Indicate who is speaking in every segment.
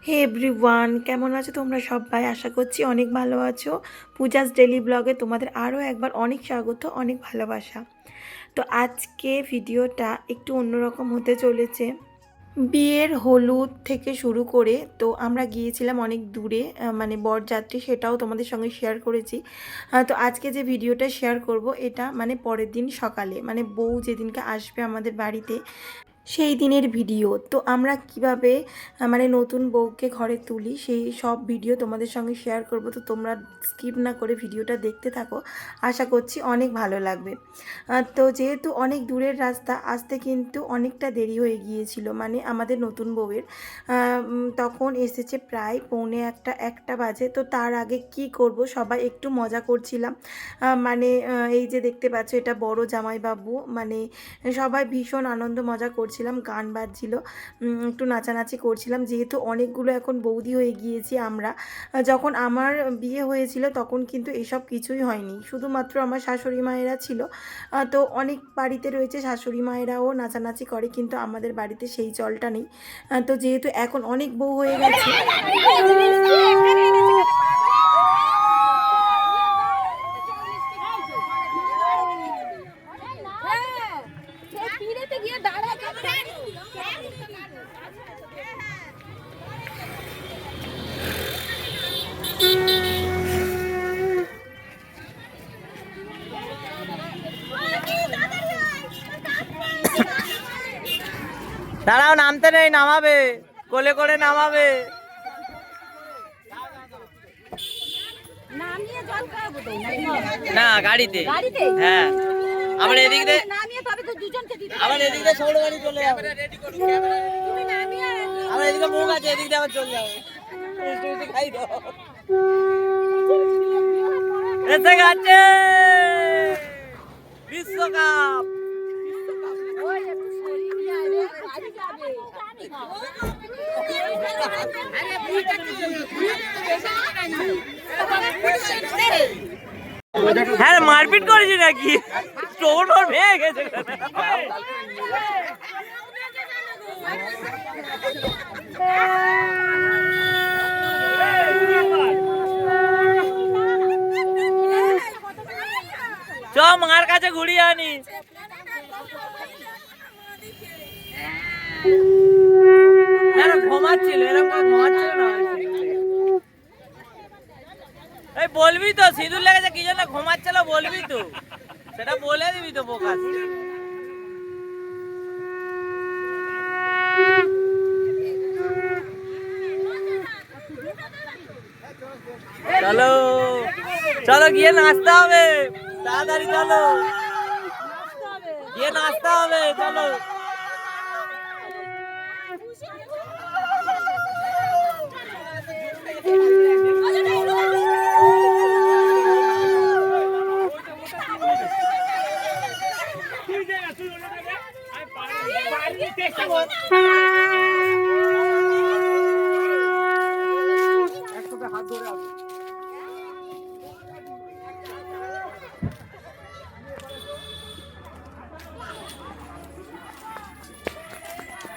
Speaker 1: হে everyone, কেমন আছো তোমরা সবাই? আশা করছি অনেক ভালো আছো। পূজাস ডেলি ব্লগে তোমাদের আরও একবার অনেক স্বাগত, অনেক ভালোবাসা। তো আজকে ভিডিওটা একটু অন্যরকম হতে চলেছে। বিয়ের হলুদ থেকে শুরু করে তো আমরা গিয়েছিলাম অনেক দূরে, মানে বরযাত্রী, সেটাও তোমাদের সঙ্গে শেয়ার করেছি। তো আজকে যে ভিডিওটা শেয়ার করব এটা মানে পরের দিন সকালে, মানে বউ যেদিনকে আসবে আমাদের বাড়িতে সেই দিনের ভিডিও। তো আমরা কিভাবে মানে নতুন বউকে ঘরে তুলি সেই সব ভিডিও তোমাদের সঙ্গে শেয়ার করব। তো তোমরা স্কিপ না করে ভিডিওটা দেখতে থাকো, আশা করছি অনেক ভালো লাগবে। তো যেহেতু অনেক দূরের রাস্তা, আসতে কিন্তু অনেকটা দেরি হয়ে গিয়েছিল, মানে আমাদের নতুন বউয়ের তখন এসেছে প্রায় পৌনে একটা বাজে। তো তার আগে কি করব, সবাই একটু মজা করছিলাম। মানে এই যে দেখতে পাচ্ছ এটা বড় জামাইবাবু, মানে সবাই ভীষণ আনন্দ মজা করছিলাম, গান বাজছিল, একটু নাচানাচি করছিলাম। যেহেতু অনেকগুলো এখন বৌদি হয়ে গিয়েছি আমরা, যখন আমার বিয়ে হয়েছিল তখন কিন্তু এসব কিছুই হয়নি, শুধুমাত্র আমার শাশুড়ি মায়েরা ছিল। তো অনেক বাড়িতে রয়েছে শাশুড়ি মায়েরাও নাচানাচি করে, কিন্তু আমাদের বাড়িতে সেই চলটা নেই। তো যেহেতু এখন অনেক বউ হয়ে গেছে,
Speaker 2: দাঁড়াও, নামতে নেই, নামাবে, কোলে করে নামাবে। না, গাড়িতে। হ্যাঁ, আবার এদিক দিয়ে, আবার এদিক দিয়ে সৌর গাড়ি চলে যাবে, আবার এদিকে মুখ আছে, এদিক দিয়ে আবার চলে যাবে। এসে গেছে বিশ্বকাপ। হ্যাঁ, মারপিট করেছি নাকি? টোন ওর ভেঙে গেছে। চ মার কাছে ঘুরিয়ে আনি। ঘুমাচ্ছিল, এরকম ঘুমাচ্ছিল না। এই বলবি তো সিঁদুর লেগেছে কি জন্য ঘুমাচ্ছিল, বলবি তো, সেটা বলে দিবি তো বোকা। চলো চলো, গিয়ে নাচতে হবে, তাড়াতাড়ি চলো, গিয়ে নাচতে হবে, চলো।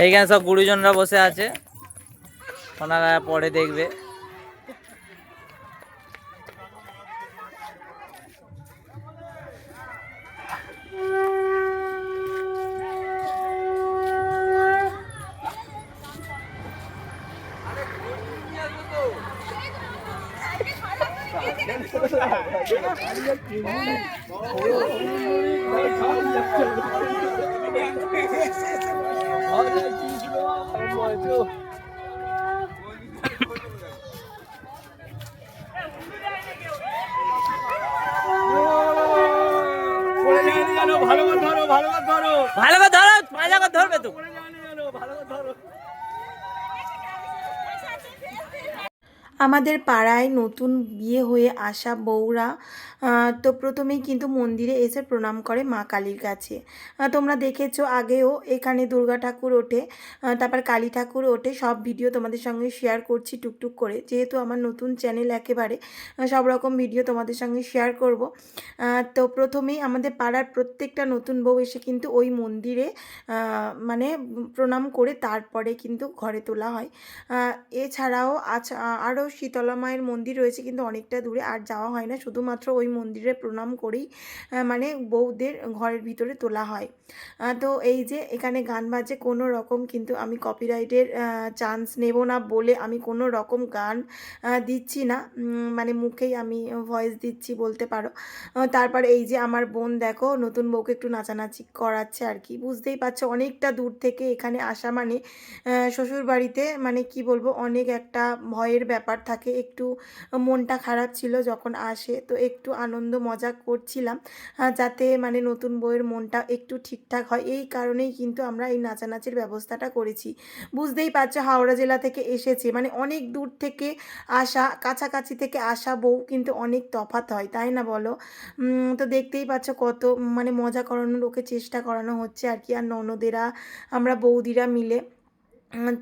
Speaker 2: এইখানে সব গুরুজনরা বসে আছে, ওনারা পরে দেখবে। ভালো করে ধরো, মজা করে ধরবে তো।
Speaker 1: আমাদের পাড়ায় নতুন বিয়ে হয়ে আসা বউরা তো প্রথমেই কিন্তু মন্দিরে এসে প্রণাম করে মা কালীর কাছে। তোমরা দেখেছো আগেও এখানে দুর্গা ঠাকুর ওঠে, তারপর কালী ঠাকুর ওঠে। সব ভিডিও তোমাদের সঙ্গে শেয়ার করছি টুকটুক করে, যেহেতু আমার নতুন চ্যানেল একেবারে সব রকম ভিডিও তোমাদের সঙ্গে শেয়ার করব। তো প্রথমেই আমাদের পাড়ার প্রত্যেকটা নতুন বউ এসে কিন্তু ওই মন্দিরে মানে প্রণাম করে তারপরে কিন্তু ঘরে তোলা হয়। এছাড়াও আরও শীতলা মায়ের মন্দির রয়েছে, কিন্তু অনেকটা দূরে, আর যাওয়া হয় না। শুধুমাত্র ওই মন্দিরে প্রণাম করেই মানে বউদের ঘরের ভিতরে তোলা হয়। তো এই যে এখানে গান বাজে, কোনো রকম কিন্তু আমি কপিরাইটের চান্স নেব না বলে আমি কোনো রকম গান দিচ্ছি না, মানে মুখেই আমি ভয়েস দিচ্ছি বলতে পারো। তারপরে এই যে আমার বোন দেখো নতুন বউকে একটু নাচানাচি করাচ্ছে আর কি। বুঝতেই পারছো অনেকটা দূর থেকে এখানে আসা মানে শ্বশুরবাড়িতে মানে কি বলবো, অনেক একটা ভয়ের ব্যাপার থাকে। একটু মনটা খারাপ ছিল যখন আসে, তো একটু আনন্দ মজা করছিলাম যাতে মানে নতুন বউয়ের মনটা একটু ঠিকঠাক হয়। এই কারণেই কিন্তু আমরা এই নাচানাচির ব্যবস্থাটা করেছি। বুঝতেই পারছো হাওড়া জেলা থেকে এসেছে, মানে অনেক দূর থেকে আসা, কাছাকাছি থেকে আসা বউ কিন্তু অনেক তফাৎ হয়, তাই না বলো? তো দেখতেই পাচ্ছ কত মানে মজা করানোর ওকে চেষ্টা করানো হচ্ছে আর কি। আর ননদেরা আমরা বৌদিরা মিলে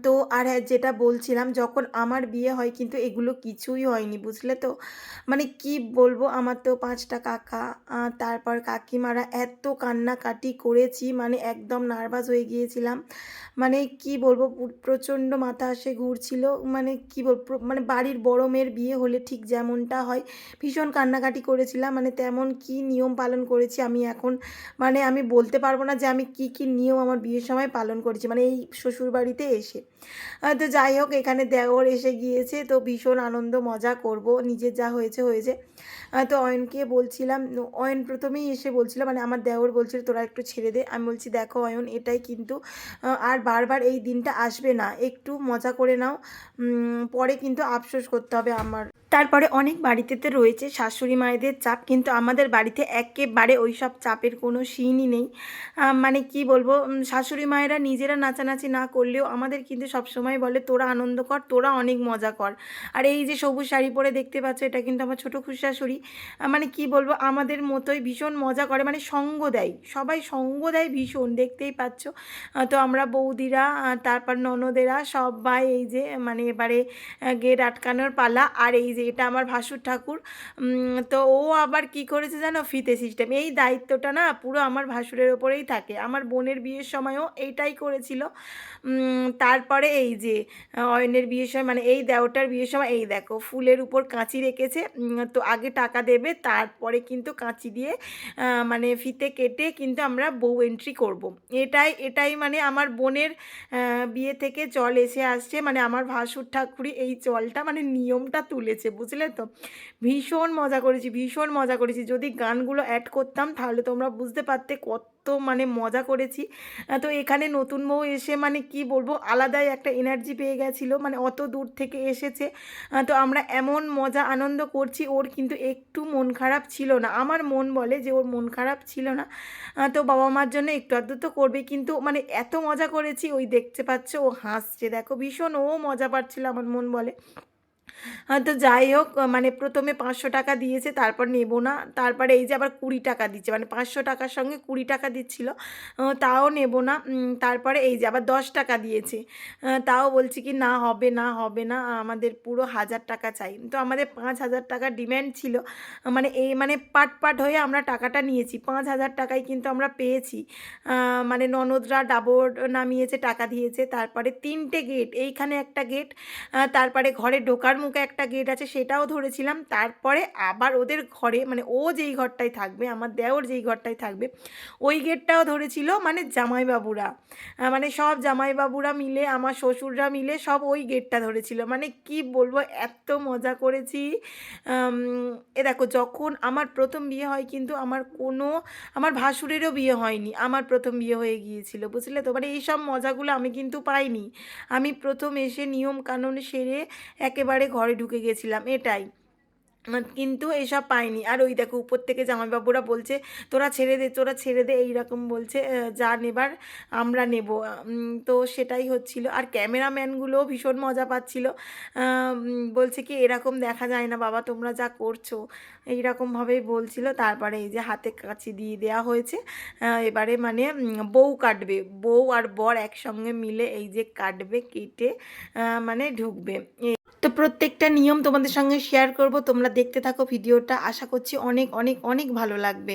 Speaker 1: তো আর হ্যাঁ, যেটা বলছিলাম, যখন আমার বিয়ে হয় কিন্তু এগুলো কিছুই হয়নি, বুঝলে তো? মানে কি বলবো, আমার তো 5টা কাকা, তারপর কাকিমারা, এত কান্নাকাটি করেছি মানে একদম নার্ভাস হয়ে গিয়েছিলাম। মানে কি বলবো, প্রচণ্ড মাথা আসে ঘুরছিল। মানে কি বলবো, মানে বাড়ির বড় মেয়ের বিয়ে হলে ঠিক যেমনটা হয়, ভীষণ কান্নাকাটি করেছিলাম। মানে তেমন কি নিয়ম পালন করেছি আমি এখন মানে আমি বলতে পারবো না যে আমি কি কি নিয়ম আমার বিয়ের সময় পালন করেছি, মানে এই শ্বশুরবাড়িতে এসে। তো যাই হোক, এখানে দেওর এসে গিয়েছে, তো ভীষণ আনন্দ মজা করব, নিজের যা হয়েছে হয়েছে। তো অয়নকে বলছিলাম, অয়ন প্রথমেই এসে বলছিল, মানে আমার দেওর বলছিল তোরা একটু ছেড়ে দে। আমি বলছি দেখো অয়ন, এটাই কিন্তু আর বারবার এই দিনটা আসবে না, একটু মজা করে নাও, পরে কিন্তু আফসোস করতে হবে আমার। তারপরে অনেক বাড়িতে রয়েছে শাশুড়ি মায়েদের চাপ, কিন্তু আমাদের বাড়িতে একেবারে ওই সব চাপের কোনো সিনই নেই। মানে কি বলবো, শাশুড়ি মায়েরা নিজেরা নাচানাচি না করলেও আমাদের কিন্তু সবসময় বলে তোরা আনন্দ কর, তোরা অনেক মজা কর। আর এই যে সবুজ শাড়ি পরে দেখতে পাচ্ছ, এটা কিন্তু আমার ছোটো খুশাশুড়ি। মানে কি বলবো, আমাদের মতোই ভীষণ মজা করে, মানে সঙ্গ দেয়, সবাই সঙ্গ দেয় ভীষণ, দেখতেই পাচ্ছ। তো আমরা বৌদিরা তারপর ননদেরা সবাই এই যে মানে এবারে গেট আটকানোর পালা। আর এই যে এটা আমার ভাসুর ঠাকুর, তো ও আবার কি করেছে জানো, ফিতে সিস্টেম। এই দায়িত্বটা না পুরো আমার ভাসুরের ওপরেই থাকে। আমার বোনের বিয়ের সময়ও এইটাই করেছিল। তারপরে এই যে অয়নের বিয়ের সময়, মানে এই দেওরটার বিয়ের সময় এই দেখো ফুলের উপর কাঁচি রেখেছে। তো আগে টাকা দেবে, তারপরে কিন্তু কাঁচি দিয়ে মানে ফিতে কেটে কিন্তু আমরা বউ এন্ট্রি করব। এটাই মানে আমার বোনের বিয়ে থেকে চল এসে আসছে, মানে আমার ভাসুর ঠাকুরই এই চলটা মানে নিয়মটা তুলেছে, বুঝলে তো? ভীষণ মজা করেছি, ভীষণ মজা করেছি। যদি গানগুলো অ্যাড করতাম তাহলে তোমরা বুঝতে পারতে কত মানে মজা করেছি। তো এখানে নতুন বউ এসে মানে কি বলবো, আলাদাই একটা এনার্জি পেয়ে গেছিলো, মানে অত দূর থেকে এসেছে। তো আমরা এমন মজা আনন্দ করছি, ওর কিন্তু একটু মন খারাপ ছিল না। আমার মন বলে যে ওর মন খারাপ ছিল না। তো বাবা মার জন্য একটু আধটু তো করবে, কিন্তু মানে এত মজা করেছি, ওই দেখতে পাচ্ছ ও হাসছে দেখো, ভীষণ ও মজা পাচ্ছিল আমার মন বলে। তো যাই হোক, মানে প্রথমে 500 টাকা দিয়েছে, তারপর নেব না, তারপরে এই যে আবার 20 টাকা দিচ্ছে, মানে 500 টাকার সঙ্গে 20 টাকা দিচ্ছিল, তাও নেব না। তারপরে এই যে আবার 10 টাকা দিয়েছে, তাও বলছি কি না হবে না, হবে না, আমাদের পুরো 1000 টাকা চাই। তো আমাদের 5000 টাকা ডিম্যান্ড ছিল, মানে এই মানে পাট হয়ে আমরা টাকাটা নিয়েছি, 5000 টাকায় কিন্তু আমরা পেয়েছি। মানে ননদরা ডাবর নামিয়েছে, টাকা দিয়েছে। তারপরে 3টে গেট, এইখানে একটা গেট, তারপরে ঘরে ঢোকার মুখে একটা গেট আছে, সেটাও ধরেছিলাম। তারপরে আবার ওদের ঘরে, মানে ও যেই ঘরটায় থাকবে, আমার দেওর যেই ঘরটায় থাকবে, ওই গেটটাও ধরেছিল মানে জামাইবাবুরা, মানে সব জামাইবাবুরা মিলে, আমার শ্বশুররা মিলে সব ওই গেটটা ধরেছিল। মানে কি বলবো, এত মজা করেছি। এ দেখো, যখন আমার প্রথম বিয়ে হয় কিন্তু আমার ভাসুরেরও বিয়ে হয়নি, আমার প্রথম বিয়ে হয়ে গিয়েছিল, বুঝলে তো? মানে এইসব মজাগুলো আমি কিন্তু পাইনি। আমি প্রথম এসে নিয়ম কানুন সেরে একেবারে ঘরে ঢুকে গেছিলাম, এটাই। কিন্তু এসব পাইনি। আর ওই দেখো উপর থেকে জামাইবাবুরা বলছে তোরা ছেড়ে দে, তোরা ছেড়ে দে, এইরকম বলছে, যা নেবার আমরা নেব। তো সেটাই হচ্ছিল। আর ক্যামেরাম্যানগুলোও ভীষণ মজা পাচ্ছিল, বলছে কি এরকম দেখা যায় না বাবা, তোমরা যা করছো, এইরকমভাবেই বলছিল। তারপরে এই যে হাতে কাঁচি দিয়ে দেওয়া হয়েছে, এবারে মানে বউ কাটবে, বউ আর বর একসঙ্গে মিলে এই যে কাটবে, কেটে মানে ঢুকবে। তো প্রত্যেকটা নিয়ম তোমাদের সঙ্গে শেয়ার করব, তোমরা দেখতে থাকো ভিডিওটা, আশা করছি অনেক অনেক অনেক ভালো লাগবে।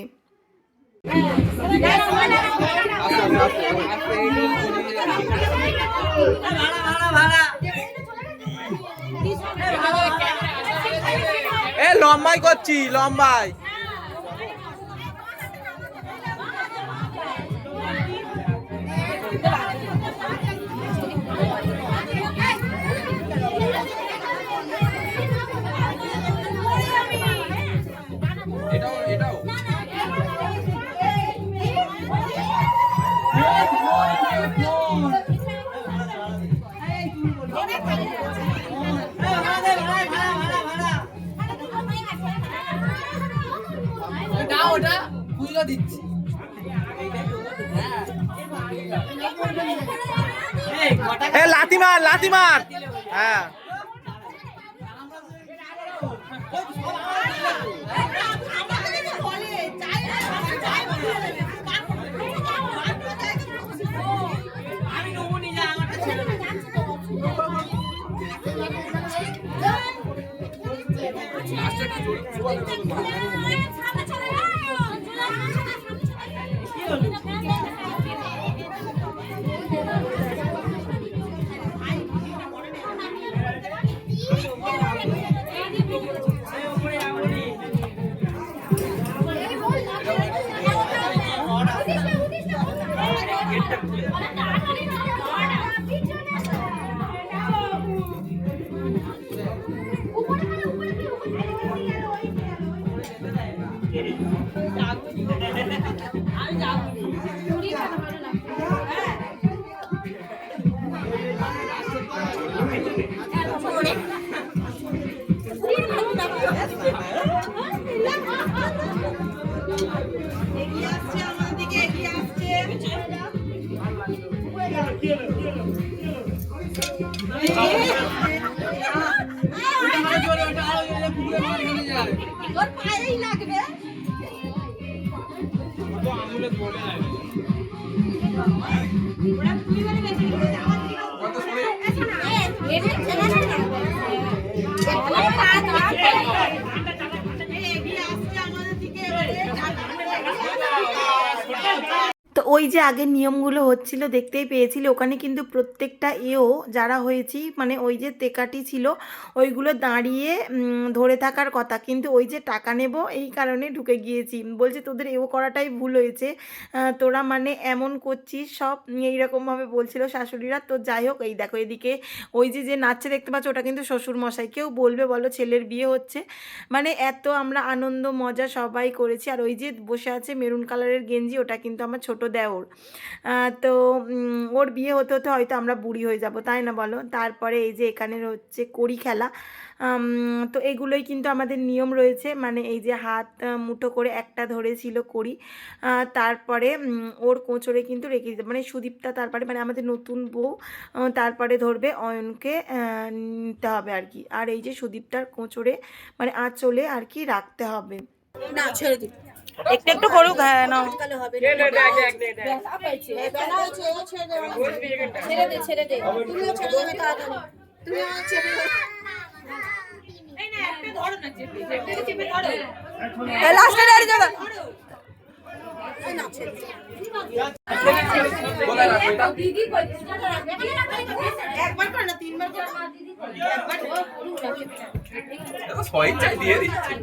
Speaker 3: এ লম্বাই করছি, লম্বাই। ওটা বুঝলো দিচ্ছি। লাথি মার, লাথি মার। হ্যাঁ
Speaker 1: তো ওই যে আগের নিয়মগুলো হচ্ছিল দেখতেই পেয়েছিল, ওখানে কিন্তু প্রত্যেকটা যারা হয়েছি মানে ওই যে তেকাটি ছিল ওইগুলো দাঁড়িয়ে ধরে থাকার কথা, কিন্তু ওই যে টাকা নেব এই কারণে ঢুকে গিয়েছি। বলছে তোদের করাটাই ভুল হয়েছে, তোরা মানে এমন করছিস সব, এইরকমভাবে বলছিল শাশুড়িরা। তো যাই হোক, এই দেখো এদিকে ওই যে নাচছে দেখতে পাচ্ছ, ওটা কিন্তু শ্বশুরমশাই। কেউ বলবে বলো ছেলের বিয়ে হচ্ছে, মানে এত আমরা আনন্দ মজা সবাই করেছি। আর ওই যে বসে আছে মেরুন কালারের গেঞ্জি, ওটা কিন্তু আমার ছোট দেওর। তো ওর বিয়ে হতে হতে হয়তো আমরা বুড়ি হয়ে যাব, তাই না বলো। তারপরে এই যে এখানে হচ্ছে কড়ি খেলা, তো এগুলোই কিন্তু আমাদের নিয়ম রয়েছে, মানে এই যে হাত মুঠো করে একটা ধরেছিল কড়ি, তারপরে ওর কোঁচড়ে কিন্তু রেখে দিতে, মানে সুদীপটা তারপরে মানে আমাদের নতুন বউ তারপরে ধরবে, অয়নকে নিতে হবে আর কি। আর এই যে সুদীপটার কোঁচড়ে মানে আঁচলে আর কি রাখতে হবে।
Speaker 4: না ছেড়ে দিই,
Speaker 1: একটু একটু করুক, হ্যাঁ না
Speaker 4: ছেড়ে দে, ছেড়ে দে, তুমিও ছেড়ে দেবে তাড়াতাড়ি, তুমিও ছেড়ে দেবে। লাস্টে দাঁড়িয়ে যাবে না, ছেড়ে দে। একবার করে না, তিনবার করে
Speaker 3: স্বেচ্ছায় দিয়ে দিচ্ছি,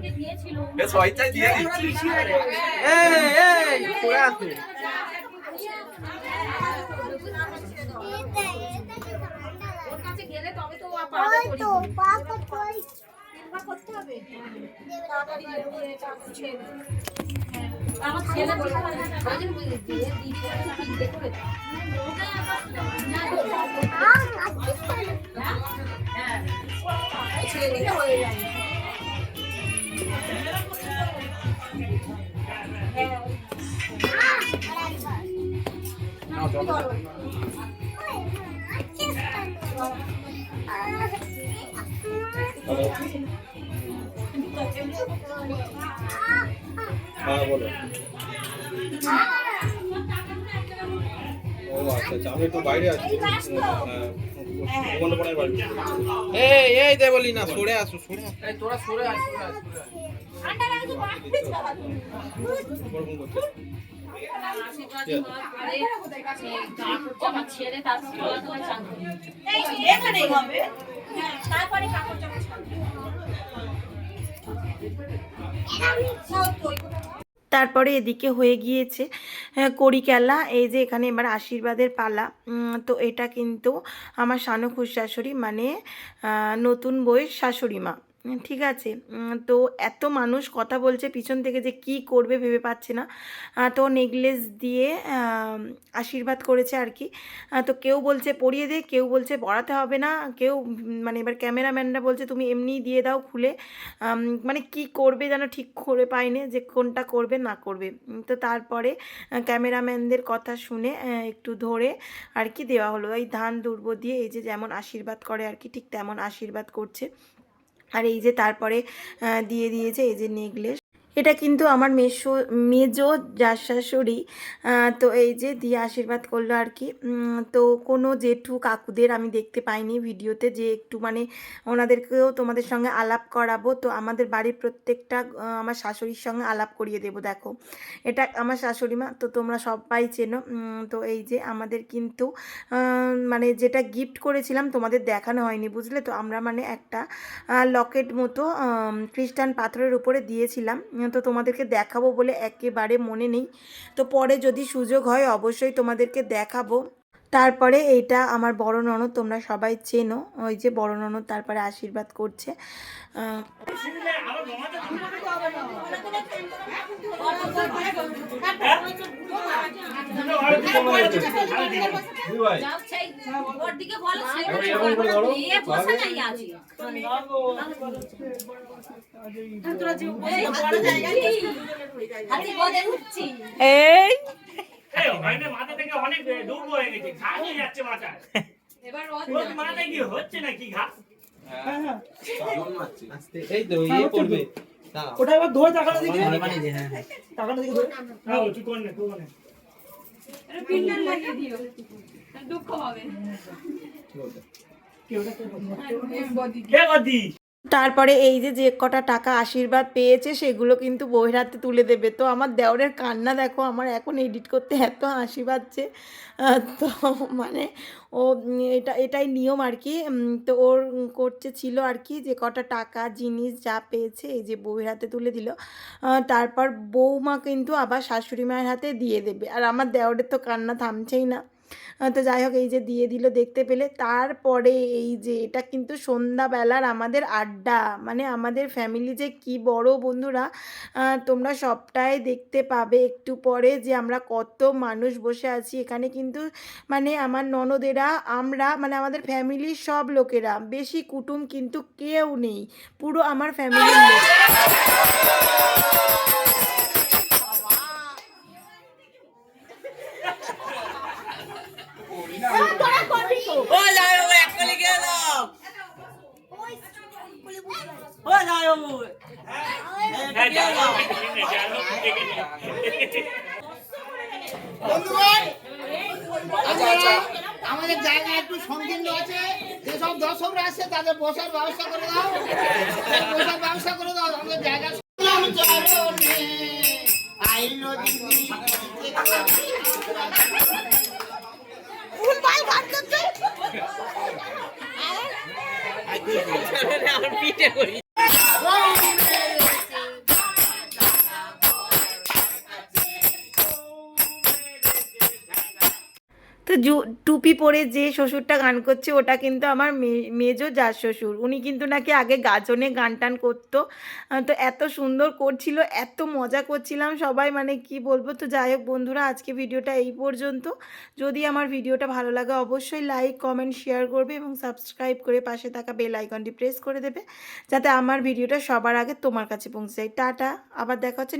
Speaker 3: স্বেচ্ছায় দিয়ে দিচ্ছি। পড়ে আছে
Speaker 4: করতে হবে তাড়াতাড়ি আমার ছেলে বলে দিয়ে দেখবে ছেলে হয়ে যায়।
Speaker 5: হ্যাঁ বলো। ও আচ্ছা আচ্ছা, আমি একটু বাইরে আছি। সুবর্ণপনের বাড়ি। এই দে বলি না, সরে আসো, সরে আসো।
Speaker 3: এই তোরা সরে আয়, সরে আয়, সরে আয়।
Speaker 6: ছেড়ে তারপরে
Speaker 1: তারপরে এদিকে হয়ে গিয়েছে কড়িকেলা। এই যে এখানে এবার আশীর্বাদের পালা। তো এটা কিন্তু আমার শানুখুর শাশুড়ি, মানে নতুন বউয়ের শাশুড়ি মা, ঠিক আছে। তো এত মানুষ কথা বলছে পিছন থেকে যে কি করবে ভেবে পাচ্ছে না। তো নেকলেস দিয়ে আশীর্বাদ করেছে আর কি। তো কেউ বলছে পরিয়ে দে, কেউ বলছে পরাতে হবে না, কেউ মানে এবার ক্যামেরাম্যানরা বলছে তুমি এমনিই দিয়ে দাও খুলে। মানে কি করবে যেন ঠিক করে পায়নি যে কোনটা করবে না করবে। তো তারপরে ক্যামেরাম্যানদের কথা শুনে একটু ধরে আর কি দেওয়া হলো। এই ধান দুর্ব দিয়ে এই যে যেমন আশীর্বাদ করে আর কি, ঠিক তেমন আশীর্বাদ করছে। আর এই যে তারপরে দিয়ে দিয়েছে এই যে নেকলেস। এটা কিন্তু আমার মেজো শাশুড়ি। তো এই যে দিয়ে আশীর্বাদ করলো আর কি। তো কোনো জেঠু কাকুদের আমি দেখতে পাইনি ভিডিওতে, যে একটু মানে ওনাদেরকেও তোমাদের সঙ্গে আলাপ করাবো। তো আমাদের বাড়ির প্রত্যেকটা আমার শাশুড়ির সঙ্গে আলাপ করিয়ে দেবো। দেখো এটা আমার শাশুড়ি মা, তো তোমরা সবাই চেনো। তো এই যে আমাদের কিন্তু মানে যেটা গিফট করেছিলাম তোমাদের দেখানো হয়নি, বুঝলে তো। আমরা মানে একটা লকেট মতো খ্রিস্টান পাথরের উপরে দিয়েছিলাম, তো তোমাদেরকে দেখাবো বলে একেবারে মনে নেই। তো পরে যদি সুযোগ হয় অবশ্যই তোমাদেরকে দেখাবো। তারপরে এইটা আমার বড় ননদ, তোমরা সবাই চেনো, ওই যে বড় ননদ তারপরে আশীর্বাদ করছে। এই
Speaker 7: মাথা থেকে অনেক দূর হয়ে গেছে, ঘাস হয়ে যাচ্ছে মাথায়। এবার মাথায় কি হচ্ছে নাকি ঘাস?
Speaker 5: এই তো ইয়ে করবে।
Speaker 3: ওটা এবার ধরে টাকাটা দিকে,
Speaker 2: হ্যাঁ
Speaker 3: টাকাটা দিকে ধরে।
Speaker 7: হ্যাঁ তুই কোন না তুই কোন না
Speaker 6: পিন্ডার লাগিয়ে দিও, দুঃখ হবে।
Speaker 7: কে বদি
Speaker 1: তারপরে এই যে যে কটা টাকা আশীর্বাদ পেয়েছে সেগুলো কিন্তু বউয়ের হাতে তুলে দেবে। তো আমার দেওরের কান্না দেখো, আমার এখন এডিট করতে এত হাসি পাচ্ছে। তো মানে ও এটাই নিয়ম আর কি। তো ওর করছে ছিল আর কি, যে কটা টাকা জিনিস যা পেয়েছে এই যে বউয়ের হাতে তুলে দিল। তারপর বৌমা কিন্তু আবার শাশুড়ি মায়ের হাতে দিয়ে দেবে। আর আমার দেওরের তো কান্না থামছেই না। তো যাই হোক এই যে দিয়ে দিল দেখতে পেলে। তারপরে এই যে এটা কিন্তু সন্ধ্যাবেলার আমাদের আড্ডা, মানে আমাদের ফ্যামিলি যে কি বড় বন্ধুরা, তোমরা সবটাই দেখতে পাবে একটু পরে, যে আমরা কত মানুষ বসে আছি এখানে। কিন্তু মানে আমার ননদেরা, আমরা মানে আমাদের ফ্যামিলির সব লোকেরা, বেশি কুটুম কিন্তু কেউ নেই, পুরো আমার ফ্যামিলির লোক।
Speaker 2: ও যাই বাবু এককালে গেলাম, ও যাই বাবু
Speaker 7: হ্যাঁ যাও
Speaker 8: আচ্ছা আচ্ছা, আমাদের জায়গা একটু সংকীর্ণ আছে, যেসব দর্শকরা আসছে তাদের বসার ব্যবস্থা করে দাও, বসার ব্যবস্থা করে দাও। আমাদের জায়গা আইলো
Speaker 2: পিঠে করি।
Speaker 1: তো টুপি পরে যে শ্বশুরটা গান করছে ওটা কিন্তু আমার মেজো জার শ্বশুর। উনি কিন্তু নাকি আগে গাজনে গান টান করতো। তো এত সুন্দর করছিল, এত মজা করছিলাম সবাই, মানে কি বলবো। তো যাই হোক বন্ধুরা, আজকে ভিডিওটা এই পর্যন্ত। যদি আমার ভিডিওটা ভালো লাগে অবশ্যই লাইক কমেন্ট শেয়ার করবে এবং সাবস্ক্রাইব করে পাশে থাকা বেল আইকনটি প্রেস করে দেবে, যাতে আমার ভিডিওটা সবার আগে তোমার কাছে পৌঁছে যায়। টাটা, আবার দেখা হচ্ছে